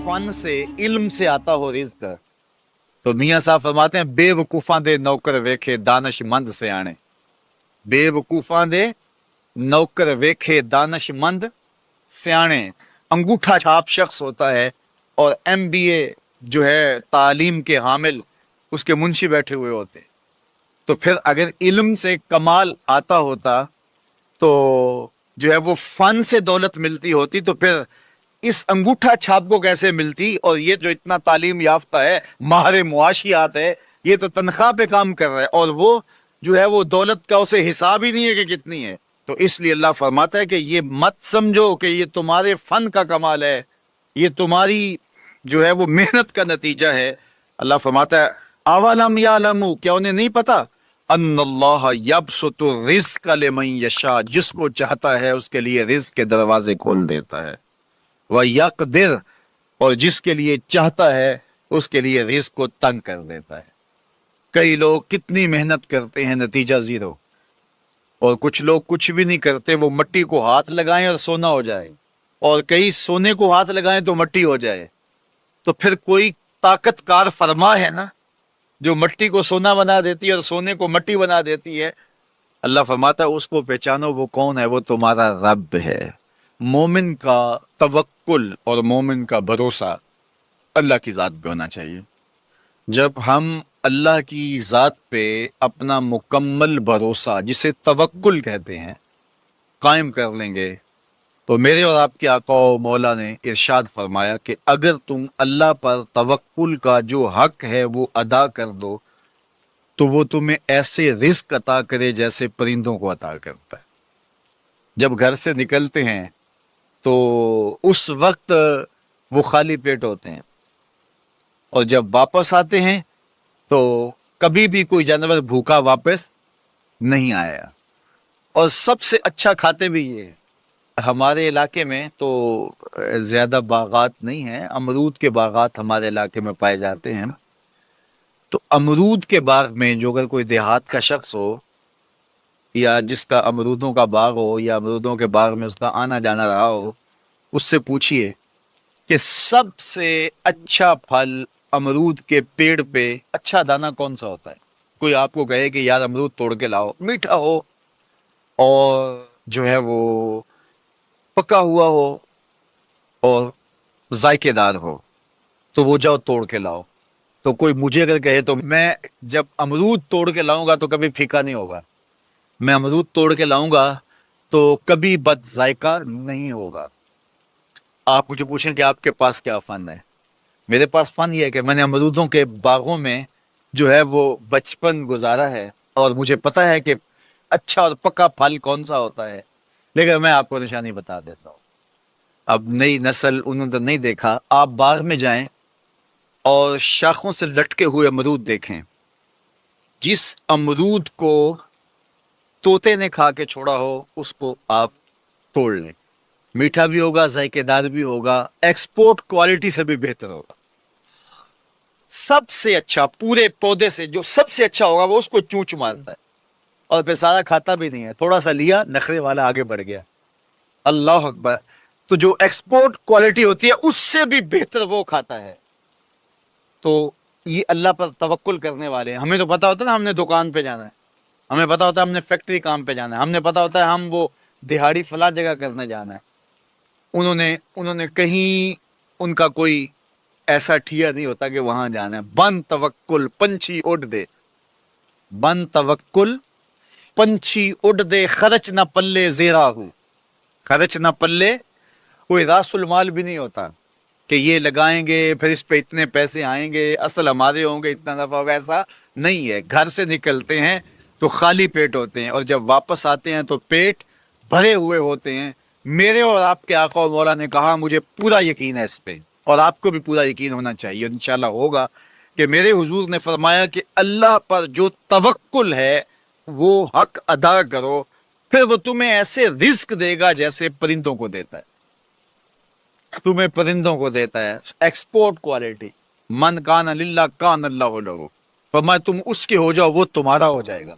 Fun से इल्म से आता हो रिज्क, तो मियाँ साहब फरमाते हैं बेवकूफां दे नौकर वेखे दानशमंद से आने। बेवकूफां दे नौकर वेखे दानशमंद सियाने। अंगूठा छाप शख्स होता है और MBA जो है तालीम के हामिल, उसके मुंशी बैठे हुए होते। तो फिर अगर इल्म से कमाल आता होता तो जो है वो फन से दौलत मिलती होती, तो फिर इस अंगूठा छाप को कैसे मिलती? और ये जो इतना तालीम याफ्ता है, माहिर मुआशियात है, ये तो तनख्वाह पे काम कर रहा है और वो जो है वो दौलत का उसे हिसाब ही नहीं है कि कितनी है। तो इसलिए अल्लाह फरमाता है कि ये मत समझो कि ये तुम्हारे फन का कमाल है, ये तुम्हारी जो है वो मेहनत का नतीजा है। अल्लाह फरमाता है अवलम यालमू, क्या उन्हें नहीं पता, अन्नल्लाह यबसुतु रिज़्क़ लिमन यशा, जिसको चाहता है उसके लिए रिज़्क़ के दरवाजे खोल देता है, व यक़दिर, और जिसके लिए चाहता है उसके लिए रिज़्क़ को तंग कर देता है। कई लोग कितनी मेहनत करते हैं, नतीजा जीरो। और कुछ लोग कुछ भी नहीं करते, वो मट्टी को हाथ लगाएं और सोना हो जाए, और कई सोने को हाथ लगाएं तो मट्टी हो जाए। तो फिर कोई ताकतकार फरमा है ना, जो मट्टी को सोना बना देती है और सोने को मट्टी बना देती है। अल्लाह फरमाता है उसको पहचानो, वो कौन है, वो तुम्हारा रब है। मोमिन का तवक्कुल और मोमिन का भरोसा अल्लाह की ज़ात पे होना चाहिए। जब हम अल्लाह की ज़ात पे अपना मुकम्मल भरोसा, जिसे तवक्कुल कहते हैं, कायम कर लेंगे, तो मेरे और आपके आका मौला ने इरशाद फरमाया कि अगर तुम अल्लाह पर तवक्कुल का जो हक है वो अदा कर दो, तो वो तुम्हें ऐसे रिज़्क़ अता करे जैसे परिंदों को अता करता है। जब घर से निकलते हैं तो उस वक्त वो खाली पेट होते हैं, और जब वापस आते हैं तो कभी भी कोई जानवर भूखा वापस नहीं आया। और सबसे अच्छा खाते भी ये। हमारे इलाके में तो ज़्यादा बागात नहीं हैं, अमरूद के बागात हमारे इलाके में पाए जाते हैं। तो अमरूद के बाग में जो अगर कोई देहात का शख्स हो, या जिसका अमरूदों का बाग हो, या अमरूदों के बाग में उसका आना जाना रहा हो, उससे पूछिए कि सबसे अच्छा फल अमरूद के पेड़ पे अच्छा दाना कौन सा होता है। कोई आपको कहे कि यार अमरूद तोड़ के लाओ, मीठा हो और जो है वो पका हुआ हो और जायकेदार हो, तो वो जाओ तोड़ के लाओ। तो कोई मुझे अगर कहे तो मैं जब अमरूद तोड़ के लाऊंगा तो कभी फीका नहीं होगा, मैं अमरूद तोड़ के लाऊंगा तो कभी बद जायका नहीं होगा। आप मुझे पूछें कि आपके पास क्या फन है, मेरे पास फन ये है कि मैंने अमरूदों के बागों में जो है वो बचपन गुजारा है, और मुझे पता है कि अच्छा और पक्का फल कौन सा होता है। लेकिन मैं आपको निशानी बता देता हूँ। अब नई नस्ल उन्होंने तो नहीं देखा, आप बाग में जाएं और शाखों से लटके हुए अमरूद देखें। जिस अमरूद को तोते ने खा के छोड़ा हो उसको आप तोड़ लें, मीठा भी होगा, जायकेदार भी होगा, एक्सपोर्ट क्वालिटी से भी बेहतर होगा। सबसे अच्छा पूरे पौधे से जो सबसे अच्छा होगा वो उसको चूंच मारता है, और फिर सारा खाता भी नहीं है, थोड़ा सा लिया, नखरे वाला आगे बढ़ गया। अल्लाह अकबर। तो जो एक्सपोर्ट क्वालिटी होती है उससे भी बेहतर वो खाता है। तो ये अल्लाह पर तवक्कुल करने वाले हैं। हमें तो पता होता है ना हमने दुकान पे जाना है, हमें पता होता है हमने फैक्ट्री काम पे जाना है, हमने पता होता है हम वो दिहाड़ी फला जगह करने जाना है। उन्होंने कहीं उनका कोई ऐसा ठिया नहीं होता कि वहां जाना है। बन तवक्कुल पंछी उड़ दे, बन तवक्कुल पंछी उड़ दे, खर्च न पल्ले ज़ेरा हूँ, खर्च न पल्ले, कोई रासुल माल भी नहीं होता कि ये लगाएंगे फिर इस पे इतने पैसे आएंगे, असल हमारे होंगे, इतना नफा होगा, ऐसा नहीं है। घर से निकलते हैं तो खाली पेट होते हैं, और जब वापस आते हैं तो पेट भरे हुए होते हैं। मेरे और आपके आका और मौला ने कहा, मुझे पूरा यकीन है इस पे, और आपको भी पूरा यकीन होना चाहिए, इंशाल्लाह होगा, कि मेरे हुजूर ने फरमाया कि अल्लाह पर जो तवक्कुल है वो हक अदा करो, फिर वो तुम्हें ऐसे रिस्क देगा जैसे परिंदों को देता है, तुम्हें परिंदों को देता है। Export quality. मन कान लिल्लाह कान अल्लाहु लहू, फरमाया तुम उसके हो जाओ वो तुम्हारा हो जाएगा।